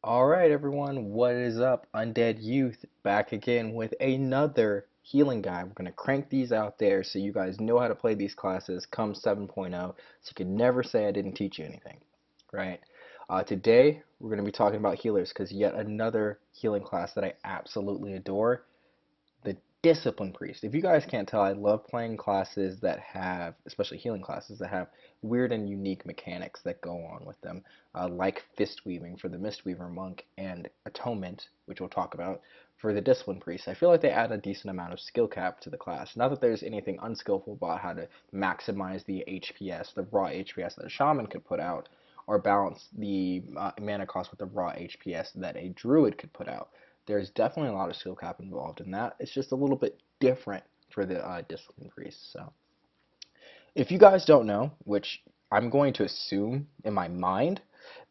Alright everyone, what is up? Undead Youth back again with another healing guide. We're going to crank these out there so you guys know how to play these classes come 7.0 so you can never say I didn't teach you anything, right? Today we're going to be talking about healers because yet another healing class that I absolutely adore, the Discipline Priest. If you guys can't tell, I love playing classes that have, especially healing classes, that have weird and unique mechanics that go on with them, like Fist Weaving for the Mistweaver Monk and Atonement, which we'll talk about, for the Discipline Priest. I feel like they add a decent amount of skill cap to the class. Not that there's anything unskillful about how to maximize the HPS, the raw HPS that a Shaman could put out, or balance the mana cost with the raw HPS that a Druid could put out. There's definitely a lot of skill cap involved in that. It's just a little bit different for the Discipline Priest. So, if you guys don't know, which I'm going to assume in my mind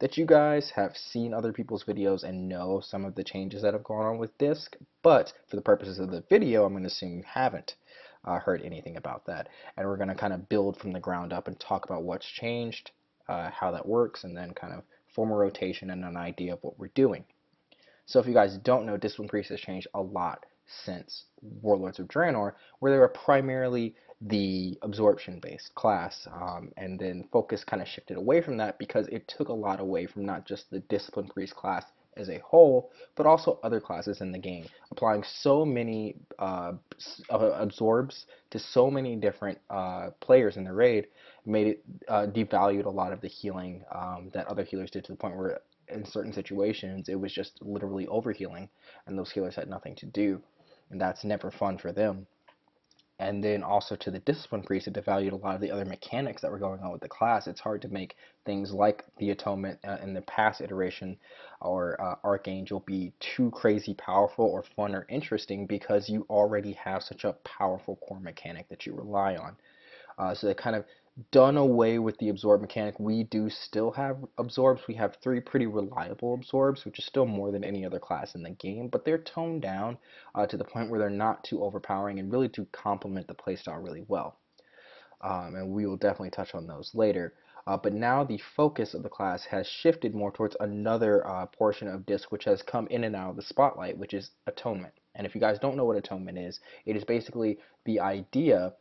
that you guys have seen other people's videos and know some of the changes that have gone on with Disc, but for the purposes of the video, I'm going to assume you haven't heard anything about that. And we're going to kind of build from the ground up and talk about what's changed, how that works, and then kind of form a rotation and an idea of what we're doing. So if you guys don't know, Discipline Priest has changed a lot since Warlords of Draenor, where they were primarily the absorption-based class, and then focus kind of shifted away from that because it took a lot away from not just the Discipline Priest class as a whole, but also other classes in the game, applying so many absorbs to so many different players in the raid, made it devalued a lot of the healing that other healers did, to the point where in certain situations it was just literally overhealing and those healers had nothing to do, and that's never fun for them. And then also to the Discipline Priest, it devalued a lot of the other mechanics that were going on with the class. It's hard to make things like the Atonement in the past iteration or Archangel be too crazy powerful or fun or interesting because you already have such a powerful core mechanic that you rely on. So they kind of done away with the absorb mechanic. We do still have absorbs. We have 3 pretty reliable absorbs, which is still more than any other class in the game, but they're toned down to the point where they're not too overpowering and really do complement the playstyle really well. And we will definitely touch on those later. But now the focus of the class has shifted more towards another portion of Disc which has come in and out of the spotlight, which is Atonement. And if you guys don't know what Atonement is, it is basically the idea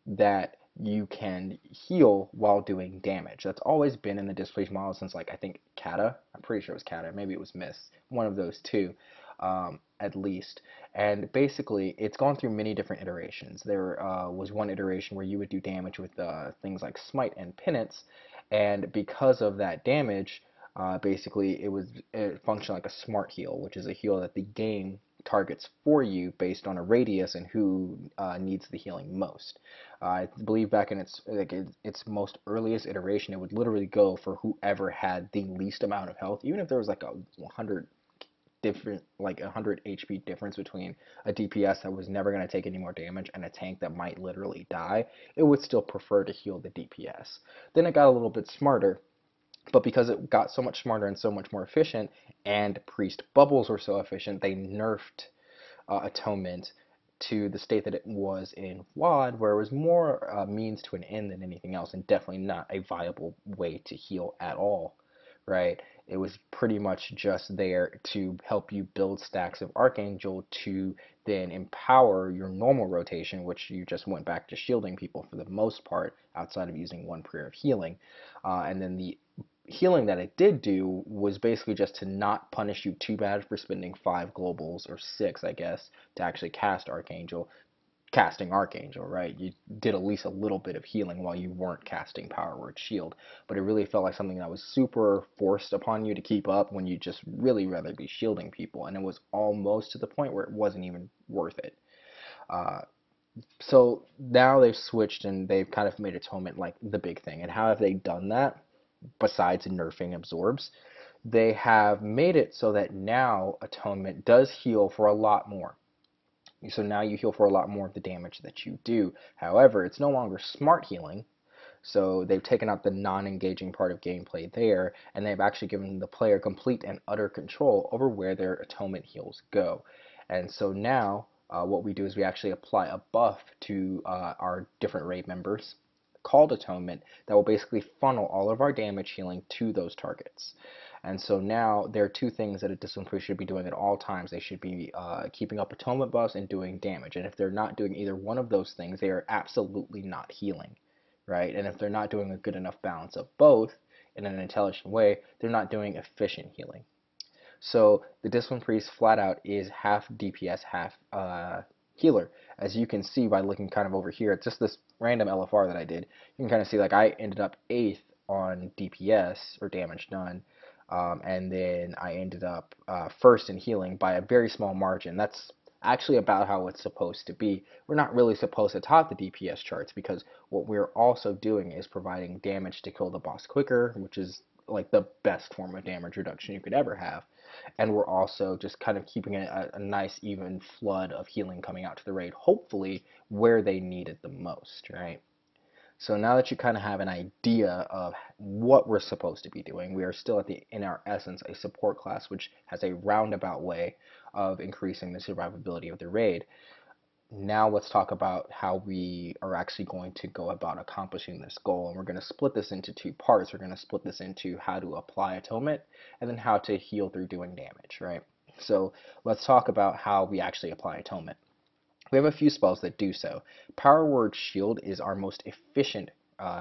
that you can heal while doing damage. That's always been in the Displays model since, like, I think Kata. I'm pretty sure it was Kata. Maybe it was Mist. One of those two, at least. And basically, it's gone through many different iterations. There was one iteration where you would do damage with things like Smite and Penance, and because of that damage, basically it functioned like a smart heal, which is a heal that the game targets for you based on a radius and who needs the healing most. I believe back in its most earliest iteration, it would literally go for whoever had the least amount of health, even if there was like a 100 HP difference between a DPS that was never going to take any more damage and a tank that might literally die. It would still prefer to heal the DPS. Then it got a little bit smarter, but because it got so much smarter and so much more efficient, and priest bubbles were so efficient, they nerfed Atonement to the state that it was in WoD, where it was more means to an end than anything else, and definitely not a viable way to heal at all, right? It was pretty much just there to help you build stacks of Archangel to then empower your normal rotation, which you just went back to shielding people for the most part, outside of using one prayer of healing. And then the healing that it did do was basically just to not punish you too bad for spending 5 globals, or 6, I guess, to actually cast Archangel. Casting Archangel, right? You did at least a little bit of healing while you weren't casting Power Word Shield, but it really felt like something that was super forced upon you to keep up when you just really rather be shielding people, and it was almost to the point where it wasn't even worth it. Uh, so now they've switched and they've kind of made Atonement like the big thing. And how have they done that? Besides nerfing absorbs, they have made it so that now Atonement does heal for a lot more. So now you heal for a lot more of the damage that you do. However, it's no longer smart healing, so they've taken out the non-engaging part of gameplay there, and they've actually given the player complete and utter control over where their Atonement heals go. And so now what we do is we actually apply a buff to our different raid members called Atonement that will basically funnel all of our damage healing to those targets. And so now there are two things that a Discipline Priest should be doing at all times. They should be keeping up atonement buffs and doing damage. And if they're not doing either one of those things, they are absolutely not healing, right? And if they're not doing a good enough balance of both in an intelligent way, they're not doing efficient healing. So the Discipline Priest flat out is half DPS, half healer. As you can see by looking kind of over here at just this random LFR that I did, you can kind of see like I ended up 8th on DPS, or damage done, and then I ended up first in healing by a very small margin. That's actually about how it's supposed to be. We're not really supposed to top the DPS charts, because what we're also doing is providing damage to kill the boss quicker, which is like the best form of damage reduction you could ever have. And we're also just kind of keeping a nice even flood of healing coming out to the raid, hopefully where they need it the most, right? So now that you kind of have an idea of what we're supposed to be doing, we are still in our essence a support class, which has a roundabout way of increasing the survivability of the raid. Now let's talk about how we are actually going to go about accomplishing this goal. And we're going to split this into two parts. We're going to split this into how to apply atonement and then how to heal through doing damage, right? So let's talk about how we actually apply atonement. We have a few spells that do so. Power Word Shield is our most efficient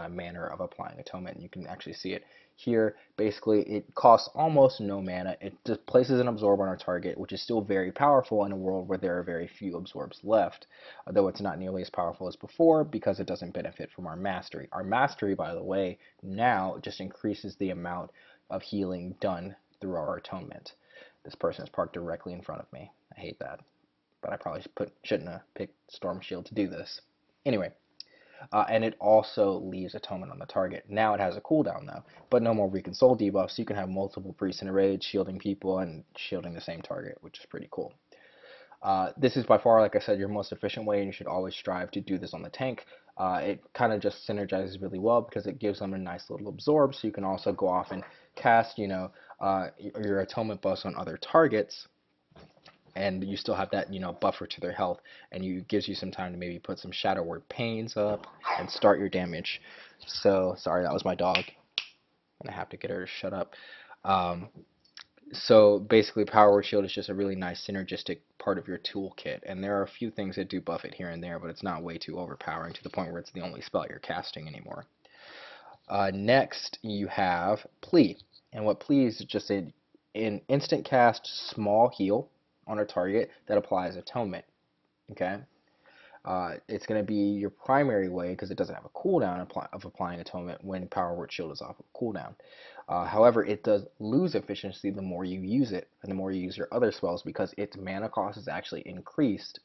manner of applying atonement. You can actually see it here. Basically, it costs almost no mana. It just places an absorb on our target, which is still very powerful in a world where there are very few absorbs left, though it's not nearly as powerful as before because it doesn't benefit from our mastery. Our mastery, by the way, now just increases the amount of healing done through our atonement. This person is parked directly in front of me. I hate that, but I probably shouldn't have picked Storm Shield to do this. Anyway, and it also leaves atonement on the target. Now it has a cooldown though, but no more weaken soul debuffs, so you can have multiple priests in a raid shielding people and shielding the same target, which is pretty cool. This is by far, like I said, your most efficient way, and you should always strive to do this on the tank. It kind of just synergizes really well because it gives them a nice little absorb, so you can also go off and cast, your atonement buffs on other targets, and you still have that, buffer to their health, and it gives you some time to maybe put some Shadow Word Pains up and start your damage. So, sorry, that was my dog. I'm gonna have to get her to shut up. So basically, Power Word Shield is just a really nice synergistic part of your toolkit, and there are a few things that do buff it here and there, but it's not way too overpowering to the point where it's the only spell you're casting anymore. Next, you have Plea, and what Plea is just an instant cast small heal on a target that applies atonement. Okay, it's going to be your primary way because it doesn't have a cooldown of applying atonement when Power Word Shield is off of cooldown. However, it does lose efficiency the more you use it and the more you use your other spells, because its mana cost is actually increased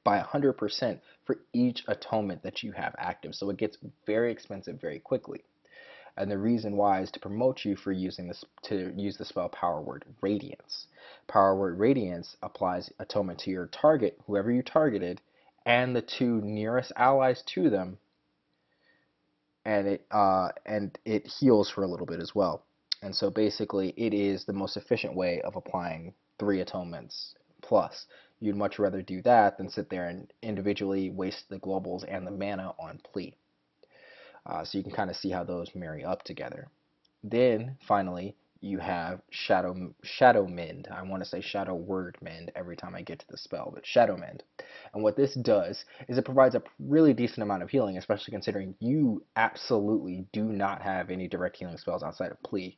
by 100% for each atonement that you have active. So it gets very expensive very quickly. And the reason why is to promote you for use the spell Power Word Radiance. Power Word Radiance applies atonement to your target, whoever you targeted, and the two nearest allies to them, and it heals for a little bit as well. And so basically, it is the most efficient way of applying 3 atonements plus. You'd much rather do that than sit there and individually waste the globals and the mana on Plea. So you can kind of see how those marry up together. Then finally, you have Shadow Mend. I want to say Shadow Word Mend every time I get to the spell, but Shadow Mend. And what this does is it provides a really decent amount of healing, especially considering you absolutely do not have any direct healing spells outside of Plea.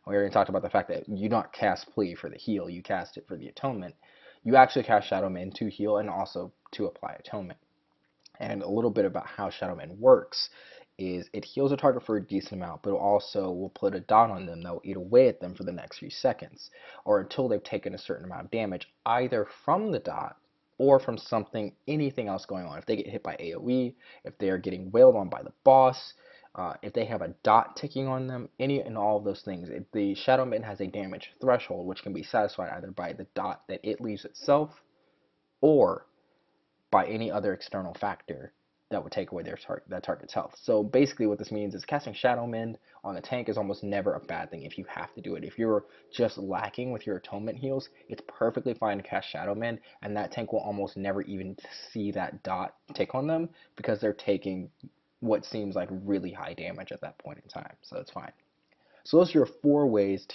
We already talked about the fact that you don't cast Plea for the heal, you cast it for the atonement. You actually cast Shadow Mend to heal and also to apply atonement. And a little bit about how Shadow Mend works is it heals a target for a decent amount, but it also will put a dot on them that will eat away at them for the next few seconds, or until they've taken a certain amount of damage, either from the dot or from anything else going on. If they get hit by AoE, if they are getting wailed on by the boss, if they have a dot ticking on them, any and all of those things. The Shadow Mend has a damage threshold, which can be satisfied either by the dot that it leaves itself, or by any other external factor that would take away that target's health. So basically what this means is casting Shadow Mend on a tank is almost never a bad thing if you have to do it. If you're just lacking with your atonement heals, it's perfectly fine to cast Shadow Mend, and that tank will almost never even see that dot tick on them because they're taking what seems like really high damage at that point in time. So it's fine. So those are your 4 ways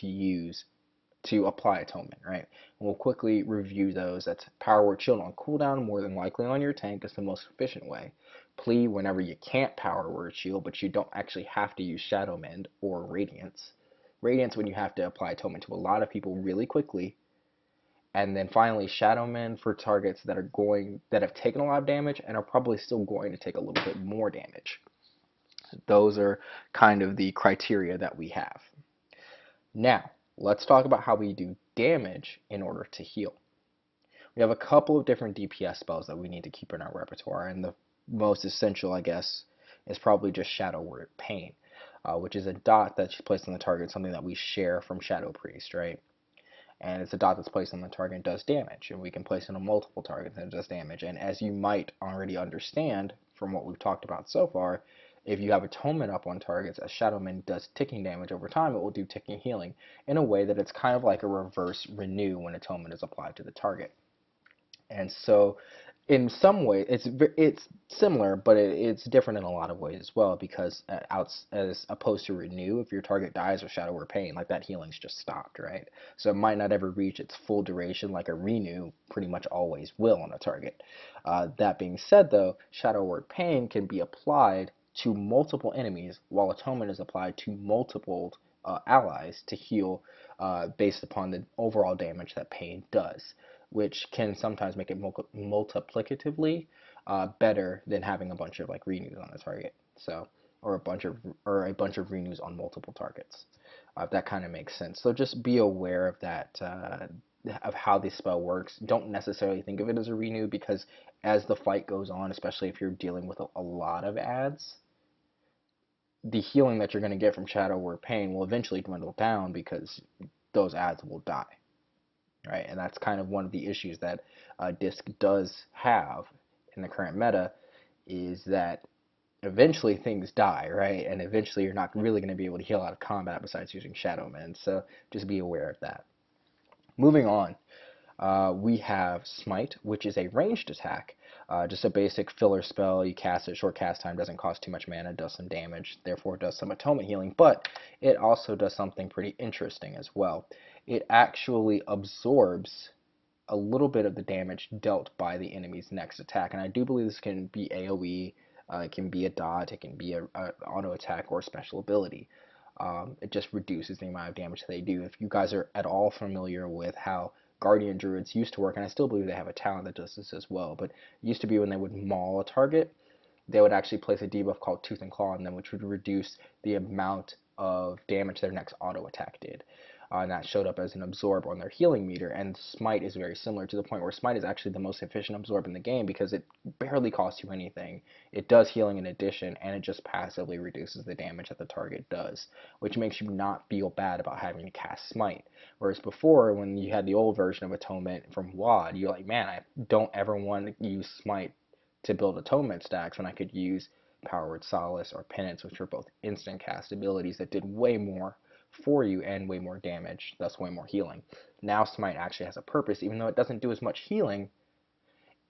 to apply atonement, right? And we'll quickly review those. That's Power Word Shield on cooldown, more than likely on your tank is the most efficient way. Plea whenever you can't Power Word Shield, but you don't actually have to use Shadow Mend or Radiance. Radiance when you have to apply atonement to a lot of people really quickly. And then finally, Shadow Mend for targets that have taken a lot of damage and are probably still going to take a little bit more damage. Those are kind of the criteria that we have. Now, let's talk about how we do damage in order to heal. We have a couple of different DPS spells that we need to keep in our repertoire, and the most essential, I guess, is probably just Shadow Word Pain, which is a dot that's placed on the target, something that we share from Shadow Priest, right? And it's a dot that's placed on the target and does damage, and we can place it on multiple targets and it does damage. And as you might already understand from what we've talked about so far, if you have Atonement up on targets, as Shadow Mend does ticking damage over time, it will do ticking healing in a way that it's kind of like a reverse renew when Atonement is applied to the target. And so in some way it's similar, but it's different in a lot of ways as well, because as opposed to renew, if your target dies with Shadow Word Pain, like that healing's just stopped, right? So it might not ever reach its full duration like a renew pretty much always will on a target. That being said, though, Shadow Word Pain can be applied to multiple enemies, while Atonement is applied to multiple allies to heal based upon the overall damage that Pain does, which can sometimes make it multiplicatively better than having a bunch of like renews on a target. So, or a bunch of renews on multiple targets. That kind of makes sense. So just be aware of that, of how this spell works. Don't necessarily think of it as a renew, because as the fight goes on, especially if you're dealing with a lot of adds, the healing that you're going to get from Shadow Word Pain will eventually dwindle down because those adds will die. Right, and that's kind of one of the issues that Disc does have in the current meta, is that eventually things die, right? And eventually you're not really going to be able to heal out of combat besides using Shadow Mend, so just be aware of that. Moving on, we have Smite, which is a ranged attack, just a basic filler spell. You cast it, short cast time, doesn't cost too much mana, does some damage, therefore does some atonement healing, but it also does something pretty interesting as well. It actually absorbs a little bit of the damage dealt by the enemy's next attack, and I do believe this can be AoE, it can be a dot, it can be a auto attack or a special ability. It just reduces the amount of damage they do. If you guys are at all familiar with how Guardian Druids used to work, and I still believe they have a talent that does this as well, but it used to be when they would maul a target, they would actually place a debuff called Tooth and Claw on them, which would reduce the amount of damage their next auto attack did. And that showed up as an absorb on their healing meter, and Smite is very similar, to the point where Smite is actually the most efficient absorb in the game because it barely costs you anything. It does healing in addition, and it just passively reduces the damage that the target does, which makes you not feel bad about having to cast Smite. Whereas before, when you had the old version of Atonement from WoD, you're like, man, I don't ever want to use Smite to build Atonement stacks when I could use Power Word Solace or Penance, which were both instant cast abilities that did way more for you and way more damage, thus way more healing. Now Smite actually has a purpose. Even though it doesn't do as much healing,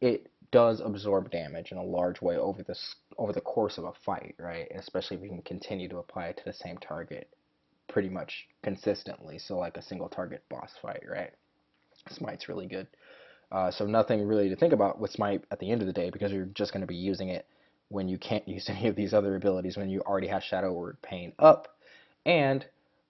it does absorb damage in a large way over the course of a fight, right? Especially if you can continue to apply it to the same target pretty much consistently. So like a single target boss fight, right? Smite's really good. So nothing really to think about with Smite at the end of the day, because you're just going to be using it when you can't use any of these other abilities, when you already have Shadow Word Pain up, and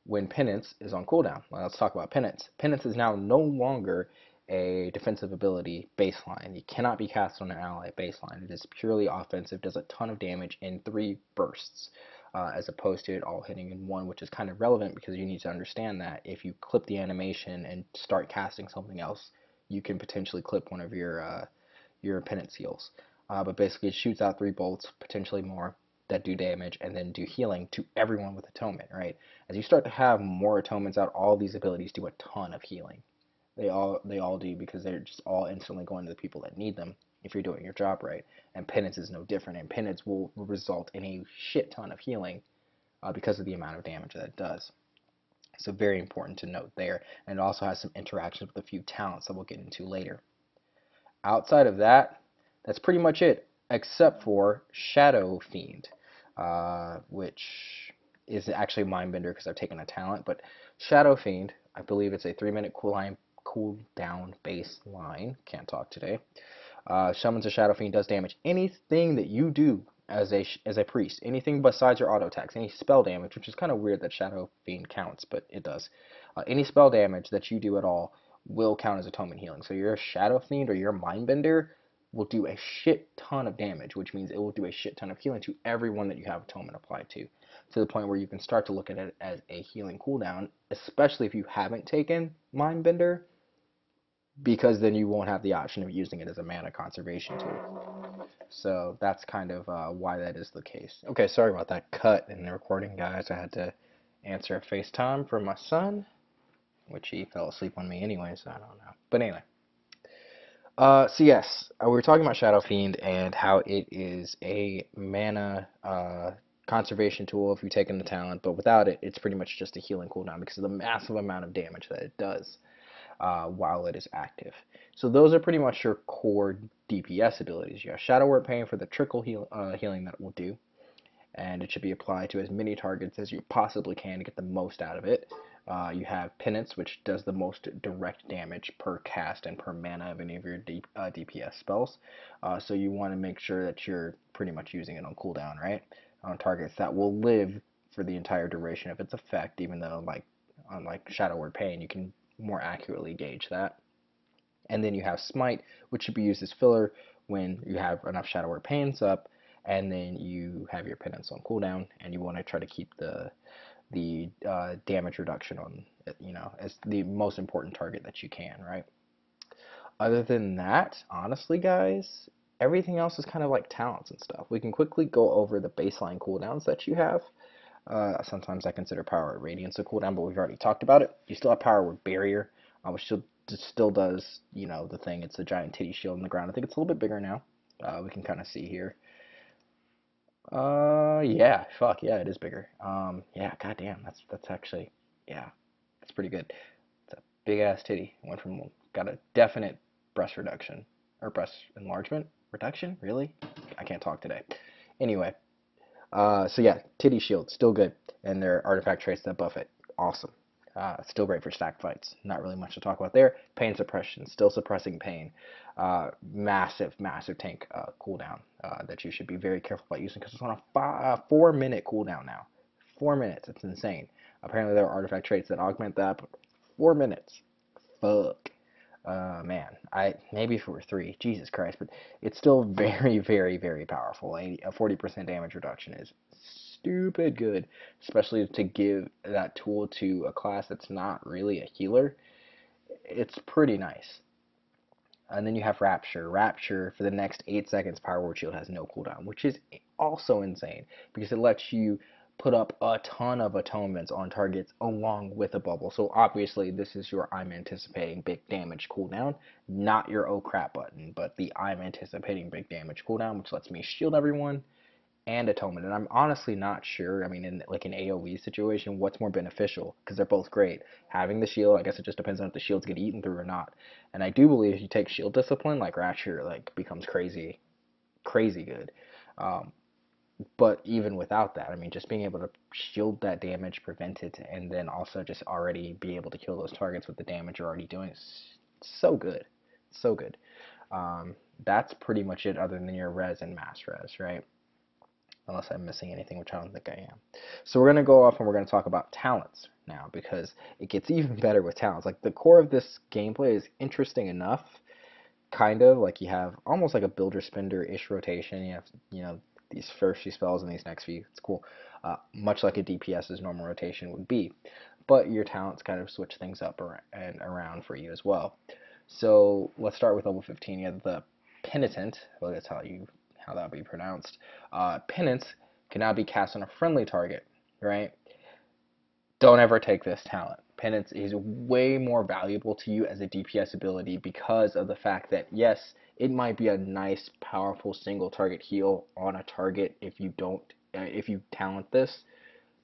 when Penance is on cooldown. Well, let's talk about Penance. Penance is now no longer a defensive ability baseline. You cannot be cast on an ally baseline. It is purely offensive, does a ton of damage in 3 bursts, as opposed to it all hitting in 1, which is kind of relevant because you need to understand that if you clip the animation and start casting something else, you can potentially clip one of your penance heals. But basically it shoots out 3 bolts, potentially more, that do damage and then do healing to everyone with Atonement, right? As you start to have more Atonements out, all these abilities do a ton of healing. They all do, because they're just all instantly going to the people that need them if you're doing your job right. And Penance is no different, and Penance will result in a shit ton of healing because of the amount of damage that it does. So very important to note there. And it also has some interactions with a few talents that we'll get into later. Outside of that, that's pretty much it, except for Shadow Fiend, which is actually Mindbender because I've taken a talent, but Shadow Fiend, I believe it's a 3-minute cooldown baseline. Can't talk today. Summons a Shadow Fiend, does damage. Anything that you do as a priest, anything besides your auto attacks, any spell damage, which is kind of weird that Shadow Fiend counts, but it does. Any spell damage that you do at all will count as atonement healing. So your Shadow Fiend or your Mindbender will do a shit ton of damage, which means it will do a shit ton of healing to everyone that you have atonement applied to the point where you can start to look at it as a healing cooldown, especially if you haven't taken Mindbender, because then you won't have the option of using it as a mana conservation tool. So that's kind of why that is the case. Okay, sorry about that cut in the recording, guys. I had to answer a FaceTime from my son, which he fell asleep on me anyway, so I don't know. But anyway. So yes, we were talking about Shadow Fiend and how it is a mana conservation tool if you take in the talent, but without it, it's pretty much just a healing cooldown because of the massive amount of damage that it does while it is active. So those are pretty much your core DPS abilities. You have Shadow Word Pain for the trickle healing that it will do, and it should be applied to as many targets as you possibly can to get the most out of it. You have Penance, which does the most direct damage per cast and per mana of any of your DPS spells. So you want to make sure that you're pretty much using it on cooldown, right? On targets that will live for the entire duration of its effect, even though, unlike Shadow Word Pain, you can more accurately gauge that. And then you have Smite, which should be used as filler when you have enough Shadow Word Pains up, and then you have your Penance on cooldown, and you want to try to keep the damage reduction on, as the most important target that you can, right? Other than that, honestly, guys, everything else is kind of like talents and stuff. We can quickly go over the baseline cooldowns that you have. Sometimes I consider Power Word Radiance a cooldown, but we've already talked about it. You still have Power Word Barrier, which still does, the thing. It's a giant titty shield on the ground. I think it's a little bit bigger now. We can kind of see here. Yeah, fuck, yeah, it is bigger. Yeah, goddamn, that's actually, yeah, that's pretty good. It's a big ass titty. Got a definite breast reduction, or breast enlargement reduction, really? I can't talk today. Anyway, so yeah, titty shield, still good, and their artifact traits that buff it, awesome. Still great for stack fights. Not really much to talk about there. Pain suppression, still suppressing pain. Massive tank cooldown that you should be very careful about using because it's on a 4-minute cooldown now. 4 minutes, it's insane. Apparently there are artifact traits that augment that, but 4 minutes. Fuck. Man, maybe if it were 3, Jesus Christ, but it's still very powerful. A 40% damage reduction is stupid good, especially to give that tool to a class that's not really a healer. It's pretty nice. And then you have Rapture. Rapture, for the next 8 seconds, Power Word Shield has no cooldown, which is also insane because it lets you put up a ton of atonements on targets along with a bubble. So obviously this is your I'm anticipating big damage cooldown, not your oh crap button, but the I'm anticipating big damage cooldown, which lets me shield everyone and atonement. And I'm honestly not sure. I mean, in like an AoE situation, what's more beneficial? Because they're both great. Having the shield, I guess it just depends on if the shields get eaten through or not. And I do believe if you take shield discipline, like Rapture, like becomes crazy good. Um, but even without that, I mean, just being able to shield that damage, prevent it, and then also just already be able to kill those targets with the damage you're already doing is so good, so good. That's pretty much it, other than your res and mass res, right? Unless I'm missing anything, which I don't think I am. So we're going to go off and we're going to talk about talents now, because it gets even better with talents. Like, the core of this gameplay is interesting enough, kind of. Like, you have almost like a builder spender-ish rotation. You have, these first few spells and these next few. It's cool. Much like a DPS's normal rotation would be. But your talents kind of switch things up and around for you as well. So let's start with level 15. You have the Penitent. Well, that's how that would be pronounced. Penance can now be cast on a friendly target, right? Don't ever take this talent. Penance is way more valuable to you as a DPS ability because of the fact that, yes, it might be a nice, powerful single target heal on a target if you talent this,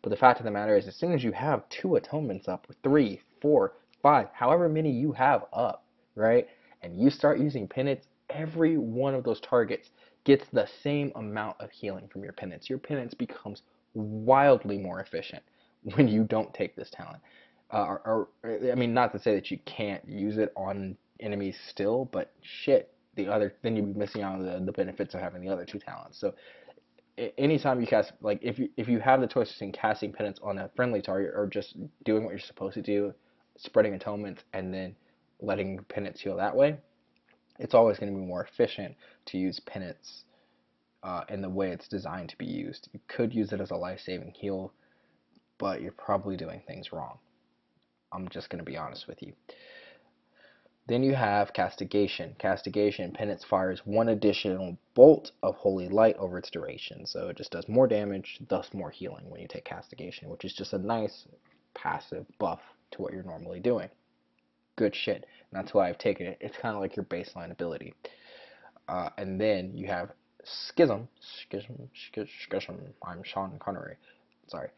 but the fact of the matter is, as soon as you have 2 atonements up, or 3, 4, 5, however many you have up, right, and you start using penance, every one of those targets gets the same amount of healing from your penance. Your penance becomes wildly more efficient when you don't take this talent. I mean, not to say that you can't use it on enemies still, but shit, then you'd be missing out on the benefits of having the other two talents. So anytime you cast, like if you have the choice between casting penance on a friendly target or just doing what you're supposed to do, spreading atonement and then letting penance heal that way, it's always going to be more efficient to use penance in the way it's designed to be used. You could use it as a life-saving heal, but you're probably doing things wrong. I'm just going to be honest with you. Then you have Castigation. Castigation, penance fires one additional bolt of holy light over its duration. So it just does more damage, thus more healing when you take Castigation, which is just a nice passive buff to what you're normally doing. Good shit. And that's why I've taken it. It's kind of like your baseline ability. And then you have Schism. I'm Sean Connery. Sorry.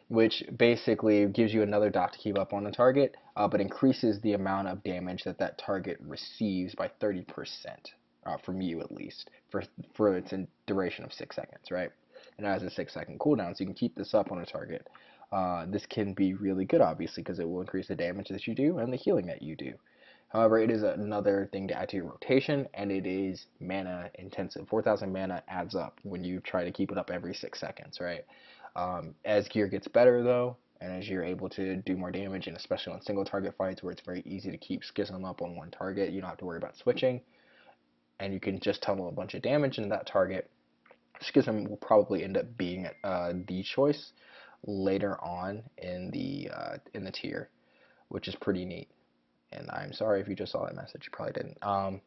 Which basically gives you another dot to keep up on the target, but increases the amount of damage that target receives by 30%, from you at least, for its duration of 6 seconds, right? And it has a 6-second cooldown, so you can keep this up on a target. This can be really good, obviously, because it will increase the damage that you do and the healing that you do. However, it is another thing to add to your rotation, and it is mana intensive. 4,000 mana adds up when you try to keep it up every 6 seconds, right? As gear gets better, though, and as you're able to do more damage, and especially on single target fights where it's very easy to keep Schism up on one target, you don't have to worry about switching, and you can just tunnel a bunch of damage into that target. Schism will probably end up being the choice later on in the tier, which is pretty neat. And I'm sorry if you just saw that message, you probably didn't.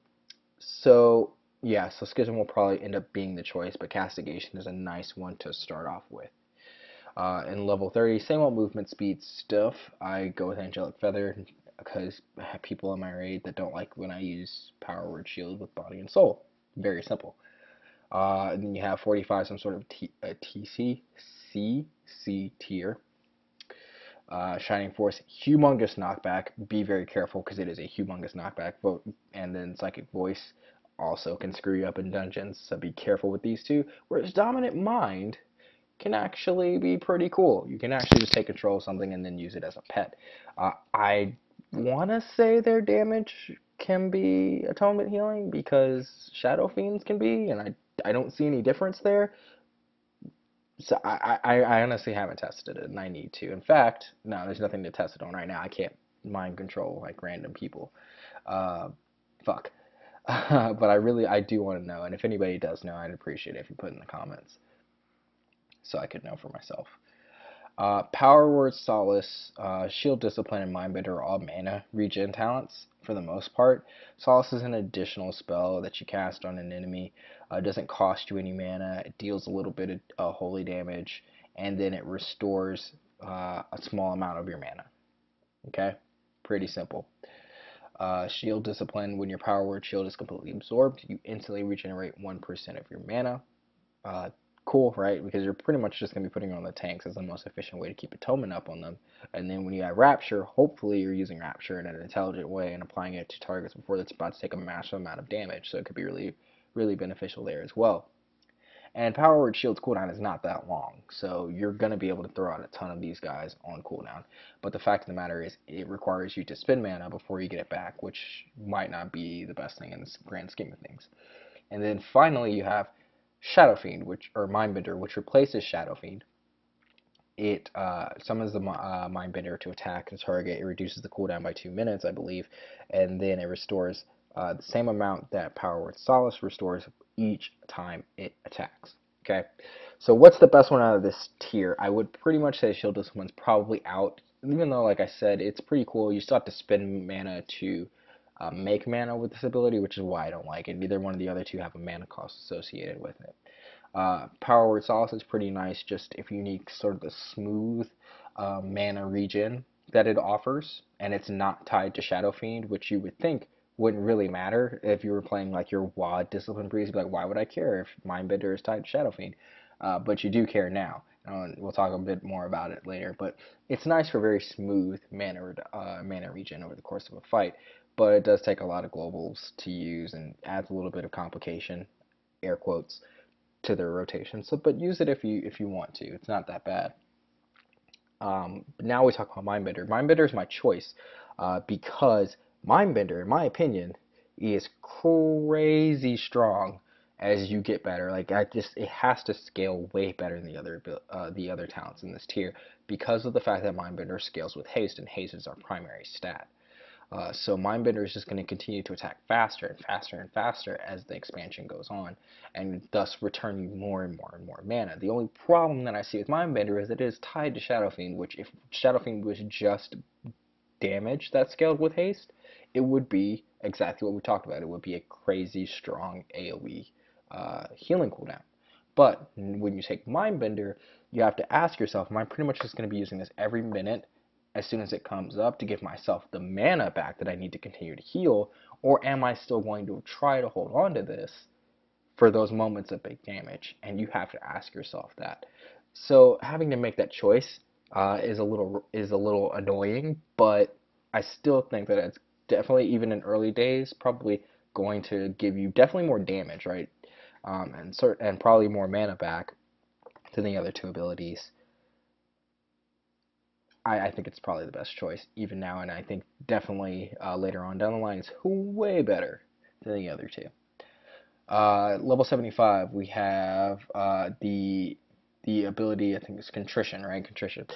So yeah, so Schism will probably end up being the choice, but Castigation is a nice one to start off with. In level 30, same old movement speed stuff. I go with Angelic Feather because I have people in my raid that don't like when I use Power Word Shield with Body and Soul. Very simple. And then you have 45, some sort of C tier. Shining Force, humongous knockback. Be very careful because it is a humongous knockback. And then Psychic Voice also can screw you up in dungeons, so be careful with these two. Whereas Dominant Mind can actually be pretty cool. You can actually just take control of something and then use it as a pet. I want to say their damage can be atonement healing because Shadow Fiends can be, and I don't see any difference there. So I honestly haven't tested it, and I need to. In fact, no, there's nothing to test it on right now. I can't mind control like random people. Fuck. But I do want to know, and if anybody does know, I'd appreciate it if you put in the comments so I could know for myself. Power Word, Solace, Shield, Discipline, and Mindbender are all mana regen talents for the most part. Solace is an additional spell that you cast on an enemy. It doesn't cost you any mana. It deals a little bit of holy damage, and then it restores a small amount of your mana. Okay? Pretty simple. Shield, Discipline, when your Power Word Shield is completely absorbed, you instantly regenerate 1% of your mana. Cool, right? Because you're pretty much just going to be putting on the tanks as the most efficient way to keep atonement up on them. And then when you have Rapture, hopefully you're using Rapture in an intelligent way and applying it to targets before it's about to take a massive amount of damage. So it could be really, really beneficial there as well. And Power Word Shield's cooldown is not that long, so you're going to be able to throw out a ton of these guys on cooldown. But the fact of the matter is, it requires you to spend mana before you get it back, which might not be the best thing in the grand scheme of things. And then finally, you have Shadow Fiend, or Mindbender, which replaces Shadow Fiend. It summons the Mindbender to attack the target. It reduces the cooldown by 2 minutes, I believe, and then it restores the same amount that Power Word Solace restores each time it attacks. Okay, so what's the best one out of this tier? I would pretty much say Shield Discipline's probably out, even though, like I said, it's pretty cool. You still have to spend mana to make mana with this ability, which is why I don't like it. Neither one of the other two have a mana cost associated with it. Power Word Solace is pretty nice, just if you need sort of the smooth mana regen that it offers, and it's not tied to Shadow Fiend, which you would think wouldn't really matter if you were playing like your WoD Discipline Priest. You'd be like, why would I care if Mindbender is tied to Shadow Fiend? But you do care now. We'll talk a bit more about it later, but it's nice for very smooth mana regen over the course of a fight, but it does take a lot of globals to use and adds a little bit of complication, air quotes, to their rotation. So, but use it if you want to. It's not that bad. Now we talk about Mindbender. Mindbender is my choice because Mindbender, in my opinion, is crazy strong as you get better. Like it has to scale way better than the other talents in this tier because of the fact that Mindbender scales with haste, and haste is our primary stat. So Mindbender is just going to continue to attack faster and faster and faster as the expansion goes on, and thus return you more and more and more mana. The only problem that I see with Mindbender is that it is tied to Shadow Fiend, which if Shadow Fiend was just damage that scaled with haste, it would be exactly what we talked about. It would be a crazy strong AoE healing cooldown. But when you take Mindbender, you have to ask yourself, am I pretty much just going to be using this every minute as soon as it comes up to give myself the mana back that I need to continue to heal, or am I still going to try to hold on to this for those moments of big damage? And you have to ask yourself that. So having to make that choice is a little annoying, but I still think that it's definitely, even in early days, probably going to give you definitely more damage, right? And probably more mana back than the other two abilities. I think it's probably the best choice even now, and I think definitely later on down the line it's way better than the other two. Level 75, we have the ability, I think it's Contrition, right? Contrition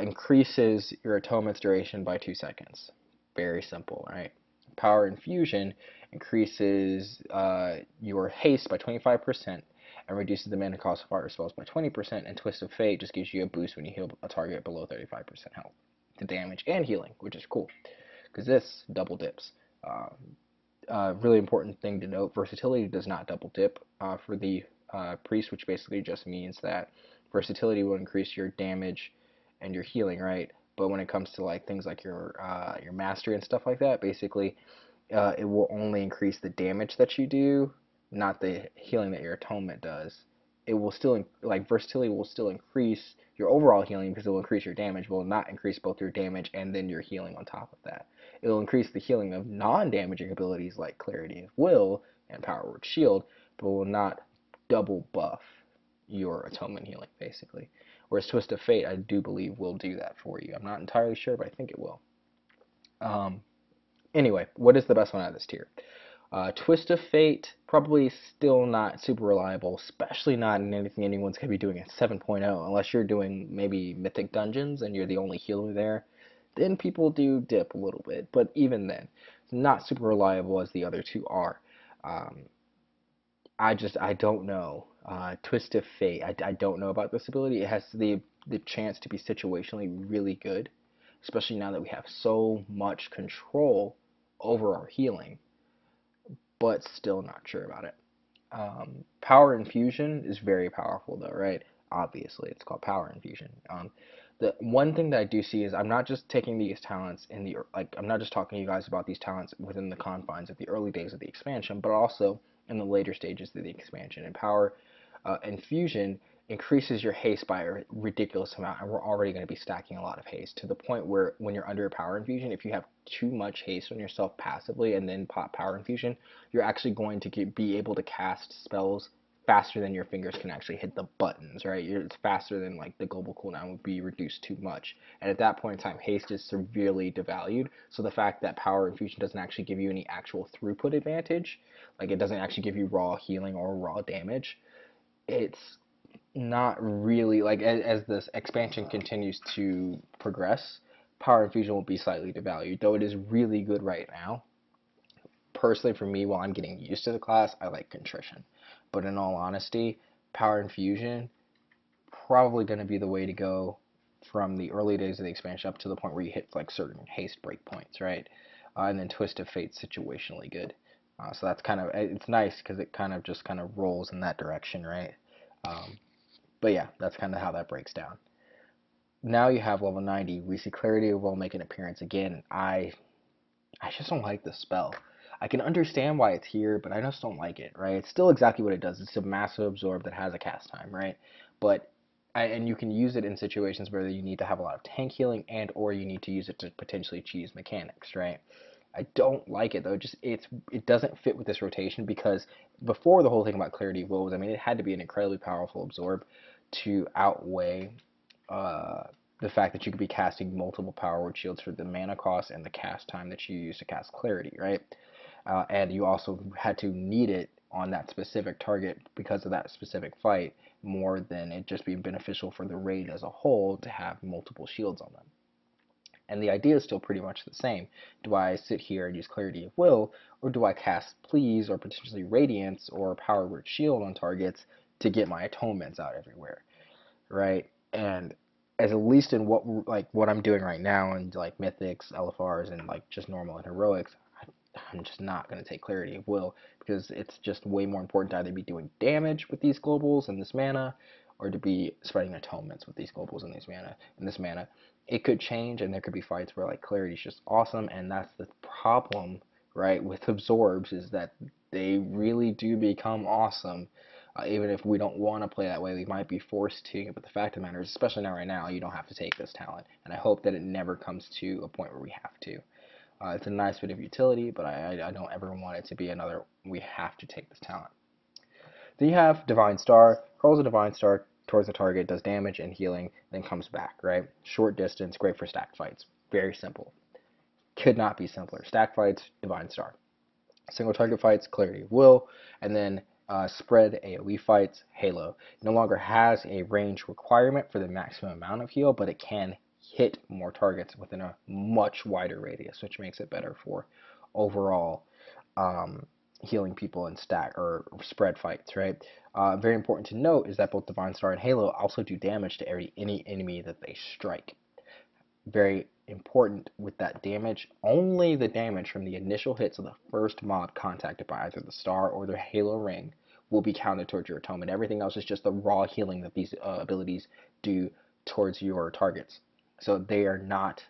increases your atonement's duration by 2 seconds. Very simple, right? Power Infusion increases your haste by 25% and reduces the mana cost of fire spells by 20%, and Twist of Fate just gives you a boost when you heal a target below 35% health to damage and healing, which is cool, because this double dips. Really important thing to note, versatility does not double dip for the priest, which basically just means that versatility will increase your damage and your healing, right? But when it comes to like things like your mastery and stuff like that, basically it will only increase the damage that you do, not the healing that your atonement does. It will still, like, versatility will still increase your overall healing because it will increase your damage, but will not increase both your damage and then your healing on top of that. It will increase the healing of non-damaging abilities like Clarity of Will and Power Word Shield, but will not double buff your atonement healing, basically. Whereas Twist of Fate, I do believe, will do that for you. I'm not entirely sure, but I think it will. Um, anyway, what is the best one out of this tier? Twist of Fate, probably still not super reliable, especially not in anything anyone's going to be doing at 7.0, unless you're doing maybe Mythic Dungeons and you're the only healer there. Then people do dip a little bit, but even then, it's not super reliable as the other two are. Um, I don't know. Twist of Fate, I don't know about this ability. It has the chance to be situationally really good, especially now that we have so much control over our healing, but still not sure about it. Power Infusion is very powerful though, right? Obviously, it's called Power Infusion. The one thing that I do see is I'm not just taking these talents in the, like, I'm not just talking to you guys about these talents within the confines of the early days of the expansion, but also in the later stages of the expansion. And Power Infusion increases your haste by a ridiculous amount, and we're already going to be stacking a lot of haste to the point where when you're under a Power Infusion, if you have too much haste on yourself passively and then pop Power Infusion, you're actually going to be able to cast spells faster than your fingers can actually hit the buttons, right? It's faster than like the global cooldown would be reduced too much. And at that point in time, haste is severely devalued. So the fact that Power Infusion doesn't actually give you any actual throughput advantage, like it doesn't actually give you raw healing or raw damage, it's not really like as this expansion continues to progress, Power Infusion will be slightly devalued, though it is really good right now. Personally, for me, while I'm getting used to the class, I like Contrition. But in all honesty, Power Infusion probably going to be the way to go from the early days of the expansion up to the point where you hit like certain haste breakpoints, right? And then Twist of Fate situationally good. So that's kind of, it's nice because it kind of just kind of rolls in that direction, right? Um, but yeah, that's kind of how that breaks down. Now you have level 90. We see Clarity of Will make an appearance again. I just don't like the spell. I can understand why it's here, but I just don't like it, right? It's still exactly what it does. It's a massive absorb that has a cast time, right? But and you can use it in situations where you need to have a lot of tank healing and or you need to use it to potentially cheese mechanics, right? I don't like it though. It doesn't fit with this rotation because before the whole thing about Clarity of Will was, I mean, it had to be an incredibly powerful absorb to outweigh uh, the fact that you could be casting multiple power word shields for the mana cost and the cast time that you use to cast Clarity, right? And you also had to need it on that specific target because of that specific fight more than it just being beneficial for the raid as a whole to have multiple shields on them. And the idea is still pretty much the same. Do I sit here and use Clarity of Will, or do I cast Please or potentially Radiance or Power Word Shield on targets to get my atonements out everywhere, right? And as at least in what I'm doing right now in like Mythics, LFRs, and like just normal and heroics, I'm just not going to take Clarity of Will because it's just way more important to either be doing damage with these globals and this mana, or to be spreading atonements with these globals and this mana. It could change, and there could be fights where like Clarity is just awesome, and that's the problem, right? With absorbs is that they really do become awesome. Even if we don't want to play that way, we might be forced to. But the fact of the matter is, especially now right now, you don't have to take this talent, and I hope that it never comes to a point where we have to. It's a nice bit of utility, but I don't ever want it to be another, we have to take this talent. Then you have Divine Star. Hurls a Divine Star towards the target, does damage and healing, then comes back, right? Short distance, great for stack fights. Very simple. Could not be simpler. Stack fights, Divine Star. Single target fights, Clarity of Will, and then spread AoE fights, Halo. It no longer has a range requirement for the maximum amount of heal, but it can hit more targets within a much wider radius, which makes it better for overall healing people in stack or spread fights, right? Very important to note is that both Divine Star and Halo also do damage to any enemy that they strike. Very important with that damage, only the damage from the initial hits of the first mob contacted by either the star or the halo ring will be counted towards your atonement. Everything else is just the raw healing that these abilities do towards your targets. So they are not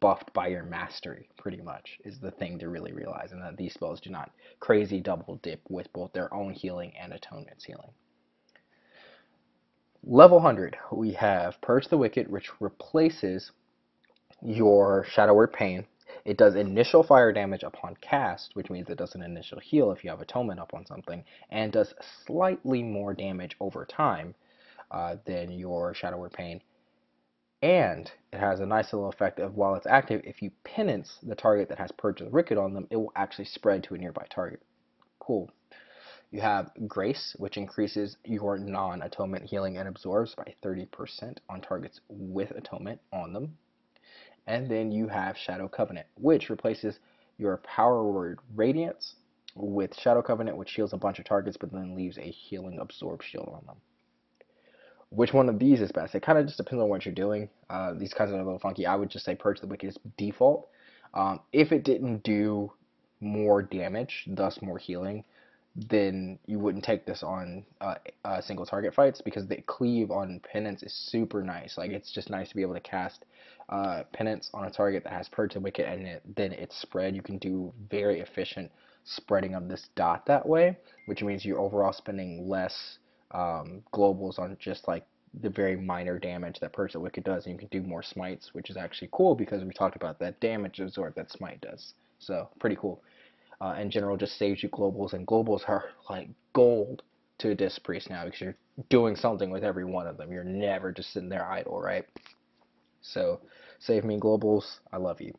buffed by your mastery, pretty much, is the thing to really realize, and that these spells do not crazy double dip with both their own healing and atonement's healing. Level 100, we have Purge the Wicked, which replaces your Shadow Word Pain. It does initial fire damage upon cast, which means it does an initial heal if you have Atonement up on something, and does slightly more damage over time than your Shadow Word Pain. And it has a nice little effect of, while it's active, if you penance the target that has Purge the Wicked on them, it will actually spread to a nearby target. Cool. You have Grace, which increases your non-Atonement healing and absorbs by 30% on targets with Atonement on them. And then you have Shadow Covenant, which replaces your power word Radiance with Shadow Covenant, which heals a bunch of targets, but then leaves a healing absorb shield on them. Which one of these is best? It kind of just depends on what you're doing. These kinds are a little funky. I would just say Purge the Wicked is default. If it didn't do more damage, thus more healing, then you wouldn't take this on single target fights, because the cleave on Penance is super nice. Like, it's just nice to be able to cast Penance on a target that has Purge the Wicked, and then it's spread. You can do very efficient spreading of this dot that way, which means you're overall spending less globals on just like the very minor damage that Purge the Wicked does, and you can do more smites, which is actually cool because we talked about that damage absorb that smite does. So pretty cool. In general, just saves you globals, and globals are like gold to a Disc Priest now because you're doing something with every one of them. You're never just sitting there idle, right? So save me globals, I love you.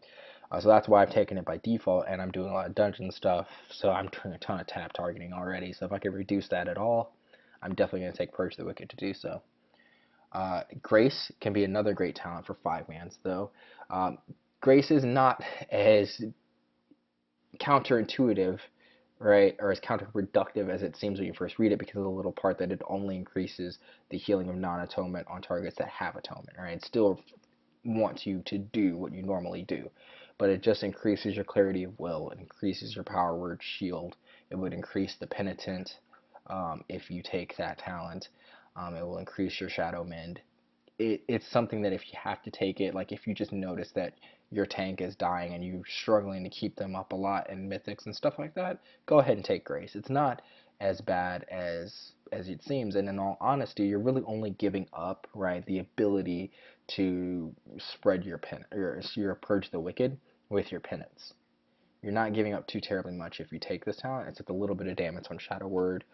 So that's why I've taken it by default, and I'm doing a lot of dungeon stuff, so I'm doing a ton of tap targeting already. So if I could reduce that at all, I'm definitely going to take Purge the Wicked to do so. Grace can be another great talent for 5-mans, though. Grace is not as counterintuitive, right, or as counterproductive as it seems when you first read it, because of the little part that it only increases the healing of non-atonement on targets that have atonement, right? It still wants you to do what you normally do, but it just increases your Clarity of Will, it increases your power word shield, it would increase the penitent if you take that talent, it will increase your shadow mend. It's something that if you have to take it, like if you just notice that your tank is dying and you're struggling to keep them up a lot in mythics and stuff like that, go ahead and take Grace. It's not as bad as it seems, and in all honesty, you're really only giving up, right, the ability to spread your Purge the Wicked with your penance. you're not giving up too terribly much if you take this talent. It's just a little bit of damage on Shadow Word,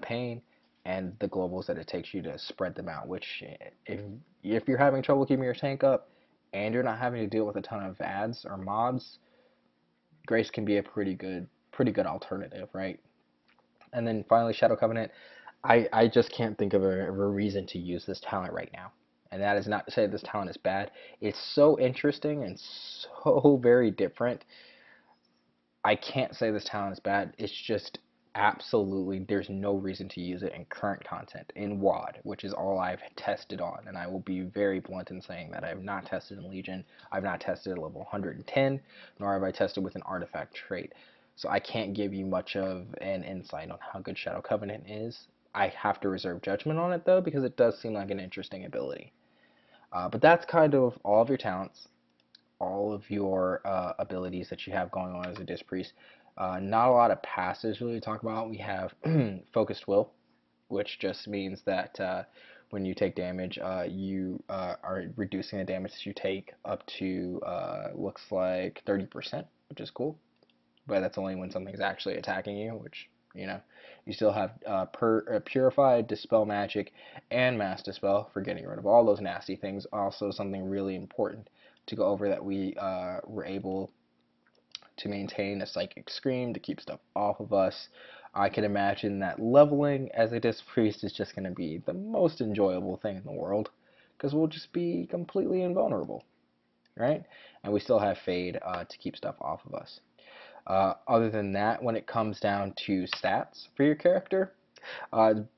Pain, and the globals that it takes you to spread them out. Which, if you're having trouble keeping your tank up, and you're not having to deal with a ton of ads or mobs, Grace can be a pretty good alternative, right? And then finally, Shadow Covenant. I just can't think of a reason to use this talent right now. And that is not to say this talent is bad. It's so interesting and so very different. I can't say this talent is bad. It's just absolutely, there's no reason to use it in current content in WoD, which is all I've tested on. And I will be very blunt in saying that I have not tested in Legion. I've not tested at level 110, nor have I tested with an artifact trait. So I can't give you much of an insight on how good Shadow Covenant is. I have to reserve judgment on it though, because it does seem like an interesting ability. But that's kind of all of your talents, all of your abilities that you have going on as a Disc Priest. Not a lot of passes really to talk about. We have Focused Will, which just means that when you take damage, you are reducing the damage that you take up to, looks like 30%, which is cool. But that's only when something's actually attacking you, which, you still have Purify, Dispel Magic, and Mass Dispel for getting rid of all those nasty things. Also, something really important to go over that we were able to maintain a Psychic Scream to keep stuff off of us. I can imagine that leveling as a Disc Priest is just going to be the most enjoyable thing in the world, because we'll just be completely invulnerable, right? And we still have Fade to keep stuff off of us. Other than that, when it comes down to stats for your character,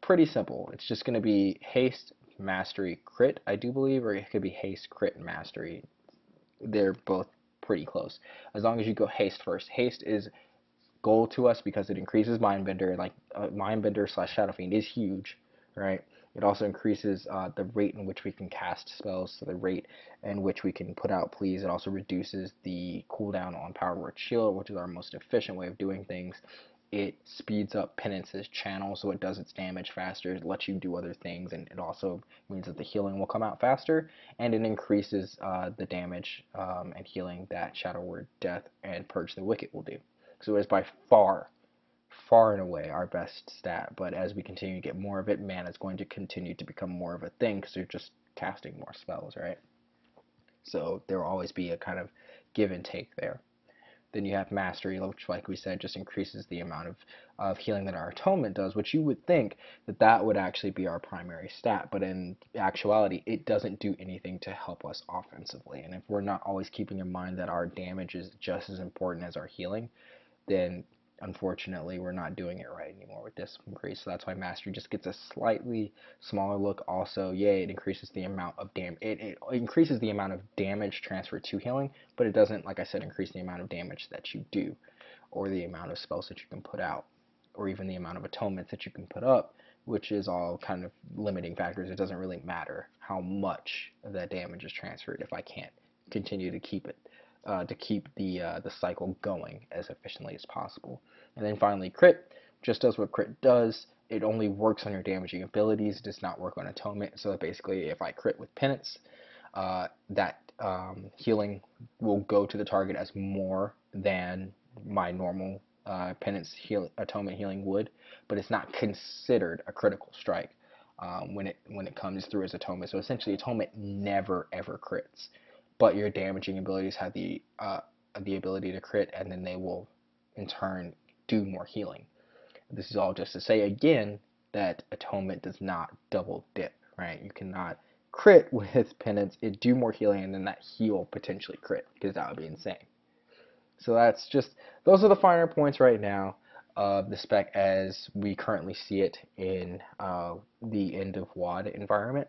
pretty simple. It's just going to be Haste, Mastery, Crit, I do believe, or it could be Haste, Crit, and Mastery. They're both pretty close. As long as you go Haste first. Haste is gold to us because it increases Mindbender. Like, Mindbender / Shadow Fiend is huge, right? It also increases the rate in which we can cast spells, so the rate in which we can put out pleas. It also reduces the cooldown on Power Word Shield, which is our most efficient way of doing things. It speeds up Penance's channel, so it does its damage faster. It lets you do other things, and it also means that the healing will come out faster, and it increases the damage and healing that Shadow Word, Death, and Purge the Wicked will do. So it is by far and away our best stat, but as we continue to get more of it, mana is going to continue to become more of a thing because you're just casting more spells, right? So there will always be a kind of give and take there. Then you have Mastery, which, like we said, just increases the amount of healing that our Atonement does, which you would think that would actually be our primary stat, but in actuality, it doesn't do anything to help us offensively. And if we're not always keeping in mind that our damage is just as important as our healing, then unfortunately we're not doing it right anymore with Disc Priest. So that's why Mastery just gets a slightly smaller look. Also, yay, it increases the amount of it increases the amount of damage transferred to healing, but it doesn't, like I said, increase the amount of damage that you do, or the amount of spells that you can put out, or even the amount of atonements that you can put up, which is all kind of limiting factors. It doesn't really matter how much of that damage is transferred if I can't continue to keep it to keep the cycle going as efficiently as possible. And then finally, Crit just does what Crit does. It only works on your damaging abilities. It does not work on Atonement. So basically, if I crit with Penance, that healing will go to the target as more than my normal Penance Atonement healing would, but it's not considered a critical strike when it comes through as Atonement. So essentially, Atonement never ever crits, but your damaging abilities have the ability to crit, and then they will in turn do more healing. This is all just to say again that Atonement does not double dip, right? You cannot crit with Penance, it do more healing, and then that heal potentially crit, because that would be insane. So those are the finer points right now of the spec as we currently see it in the end of WoD environment.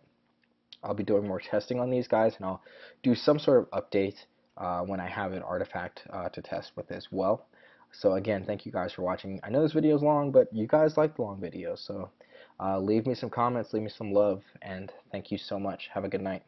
I'll be doing more testing on these guys, and I'll do some sort of update when I have an artifact to test with as well. So again, thank you guys for watching. I know this video is long, but you guys like long videos, so leave me some comments, leave me some love, and thank you so much. Have a good night.